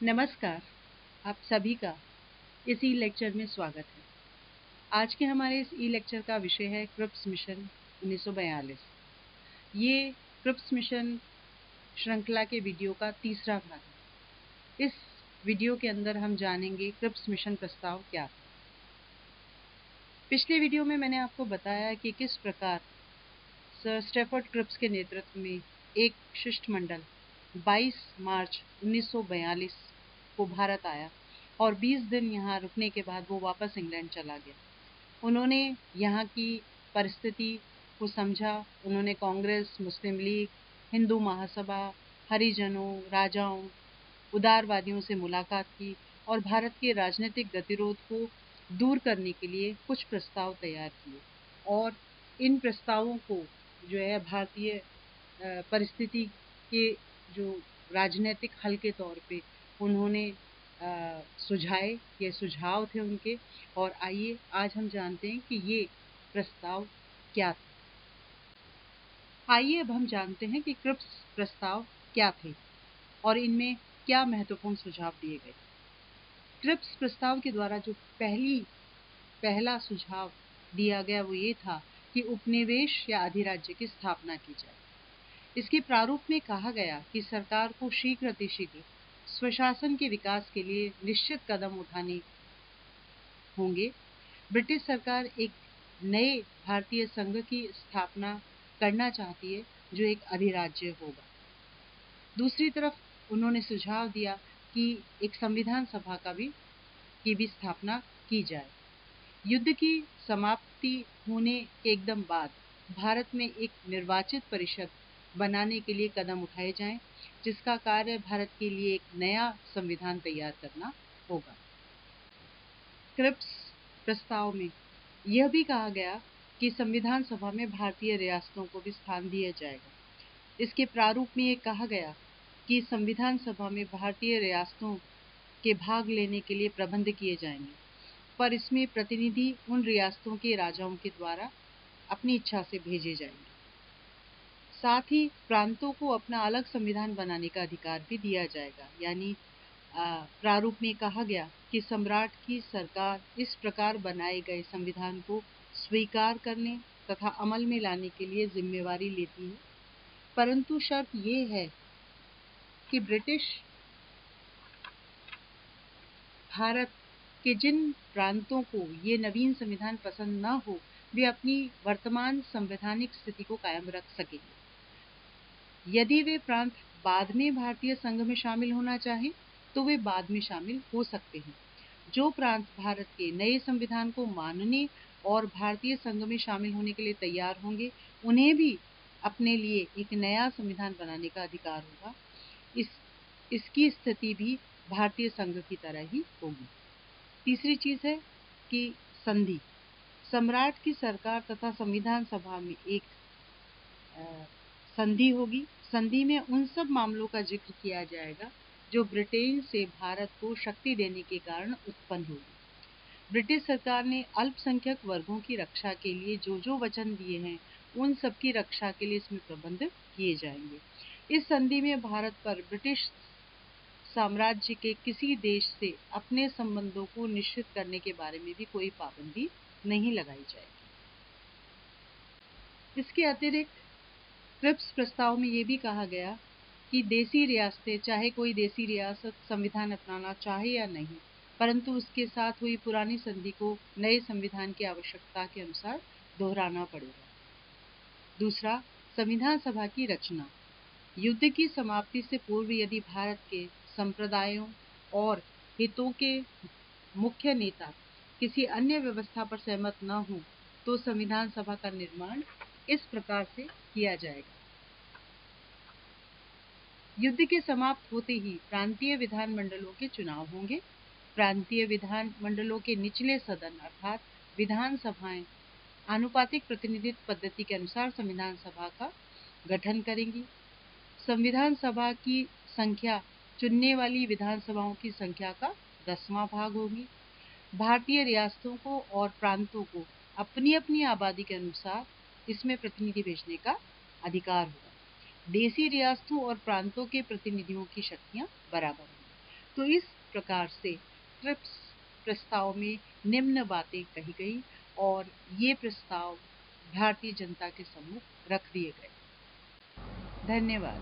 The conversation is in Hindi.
नमस्कार। आप सभी का इस ई लेक्चर में स्वागत है। आज के हमारे इस ई लेक्चर का विषय है क्रिप्स मिशन 1942। ये क्रिप्स मिशन श्रृंखला के वीडियो का तीसरा भाग है। इस वीडियो के अंदर हम जानेंगे क्रिप्स मिशन प्रस्ताव क्या था। पिछले वीडियो में मैंने आपको बताया कि किस प्रकार सर स्टैफर्ड क्रिप्स के नेतृत्व में एक शिष्टमंडल 22 मार्च 1942 को भारत आया और 20 दिन यहाँ रुकने के बाद वो वापस इंग्लैंड चला गया। उन्होंने यहाँ की परिस्थिति को समझा। उन्होंने कांग्रेस, मुस्लिम लीग, हिंदू महासभा, हरिजनों, राजाओं, उदारवादियों से मुलाकात की और भारत के राजनीतिक गतिरोध को दूर करने के लिए कुछ प्रस्ताव तैयार किए और इन प्रस्तावों को जो है भारतीय परिस्थिति के जो राजनीतिक हल के तौर पे उन्होंने सुझाए। ये सुझाव थे उनके। और आइए आज हम जानते हैं कि ये प्रस्ताव क्या थे। आइए अब हम जानते हैं कि क्रिप्स प्रस्ताव क्या थे और इनमें क्या महत्वपूर्ण सुझाव दिए गए। क्रिप्स प्रस्ताव के द्वारा जो पहला सुझाव दिया गया वो ये था कि उपनिवेश या अधिराज्य की स्थापना की जाए। इसके प्रारूप में कहा गया कि सरकार को शीघ्र अतिशीघ्र स्वशासन के विकास के लिए निश्चित कदम उठाने होंगे। ब्रिटिश सरकार एक नए भारतीय संघ की स्थापना करना चाहती है जो एक अधिराज्य होगा। दूसरी तरफ उन्होंने सुझाव दिया कि एक संविधान सभा की भी स्थापना की जाए। युद्ध की समाप्ति होने के एकदम बाद भारत में एक निर्वाचित परिषद बनाने के लिए कदम उठाए जाएं, जिसका कार्य भारत के लिए एक नया संविधान तैयार करना होगा। क्रिप्स प्रस्ताव में यह भी कहा गया कि संविधान सभा में भारतीय रियासतों को भी स्थान दिया जाएगा। इसके प्रारूप में यह कहा गया कि संविधान सभा में भारतीय रियासतों के भाग लेने के लिए प्रबंध किए जाएंगे, पर इसमें प्रतिनिधि उन रियासतों के राजाओं के द्वारा अपनी इच्छा से भेजे जाएंगे। साथ ही प्रांतों को अपना अलग संविधान बनाने का अधिकार भी दिया जाएगा। यानी प्रारूप में कहा गया कि सम्राट की सरकार इस प्रकार बनाए गए संविधान को स्वीकार करने तथा अमल में लाने के लिए जिम्मेवारी लेती है, परंतु शर्त ये है कि ब्रिटिश भारत के जिन प्रांतों को ये नवीन संविधान पसंद न हो, वे अपनी वर्तमान संवैधानिक स्थिति को कायम रख सकेंगे। यदि वे प्रांत बाद में भारतीय संघ में शामिल होना चाहें तो वे बाद में शामिल हो सकते हैं। जो प्रांत भारत के नए संविधान को मानने और भारतीय संघ में शामिल होने के लिए तैयार होंगे, उन्हें भी अपने लिए एक नया संविधान बनाने का अधिकार होगा। इसकी स्थिति भी भारतीय संघ की तरह ही होगी। तीसरी चीज है कि संधि। सम्राट की सरकार तथा संविधान सभा में एक संधि होगी। संधि में उन सब मामलों का जिक्र किया जाएगा जो ब्रिटेन से भारत को शक्ति देने के कारण उत्पन्न होगी। ब्रिटिश सरकार ने अल्पसंख्यक वर्गों की रक्षा के लिए जो जो वचन दिए हैं, उन सब की रक्षा के लिए इसमें प्रबंध किए जाएंगे। इस संधि में भारत पर ब्रिटिश साम्राज्य के किसी देश से अपने संबंधों को निश्चित करने के बारे में भी कोई पाबंदी नहीं लगाई जाएगी। इसके अतिरिक्त क्रिप्स प्रस्ताव में ये भी कहा गया कि देसी रियासतें, चाहे कोई देसी रियासत संविधान अपनाना चाहे या नहीं, परंतु उसके साथ हुई पुरानी संधि को नए संविधान की आवश्यकता के अनुसार दोहराना पड़ेगा। दूसरा, संविधान सभा की रचना। युद्ध की समाप्ति से पूर्व यदि भारत के संप्रदायों और हितों के मुख्य नेता किसी अन्य व्यवस्था पर सहमत न हो तो संविधान सभा का निर्माण इस प्रकार से किया जाएगा। युद्ध के समाप्त होते ही प्रांतीय विधानमंडलों के चुनाव होंगे। प्रांतीय विधानमंडलों के निचले सदन अर्थात विधानसभाएं आनुपातिक प्रतिनिधित्व पद्धति के अनुसार संविधान सभा का गठन करेंगी। संविधान सभा की संख्या चुनने वाली विधानसभाओं की संख्या का 10वां भाग होगी। भारतीय रियासतों को और प्रांतों को अपनी अपनी आबादी के अनुसार इसमें प्रतिनिधि भेजने का अधिकार होगा। देसी रियासतों और प्रांतों के प्रतिनिधियों की शक्तियां बराबर होंगी। तो इस प्रकार से ट्रिप्स प्रस्ताव में निम्न बातें कही गई और ये प्रस्ताव भारतीय जनता के सम्मुख रख दिए गए। धन्यवाद।